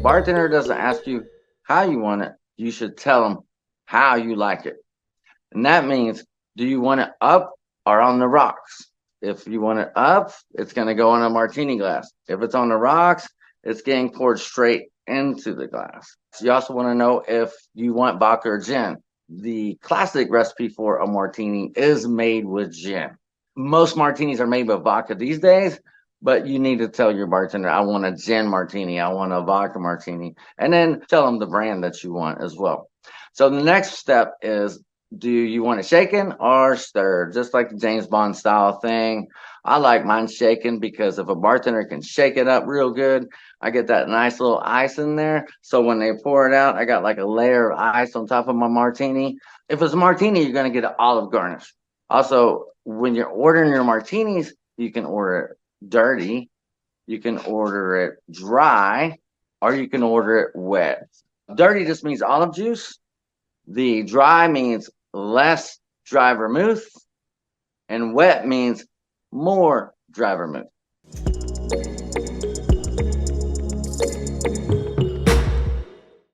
bartender doesn't ask you how you want it, you should tell them how you like it. And that means, do you want it up or on the rocks? If you want it up, it's going to go in a martini glass. If it's on the rocks, it's getting poured straight into the glass. So you also want to know if you want vodka or gin. The classic recipe for a martini is made with gin. Most martinis are made with vodka these days, but you need to tell your bartender, I want a gin martini, I want a vodka martini, and then tell them the brand that you want as well. So the next step is, do you want it shaken or stirred? Just like the James Bond style thing. I like mine shaken because if a bartender can shake it up real good, I get that nice little ice in there. So when they pour it out, I got like a layer of ice on top of my martini. If it's a martini, you're going to get an olive garnish. Also, when you're ordering your martinis, you can order it dirty, you can order it dry, or you can order it wet. Dirty just means olive juice. The dry means less dry vermouth, and wet means more dry vermouth.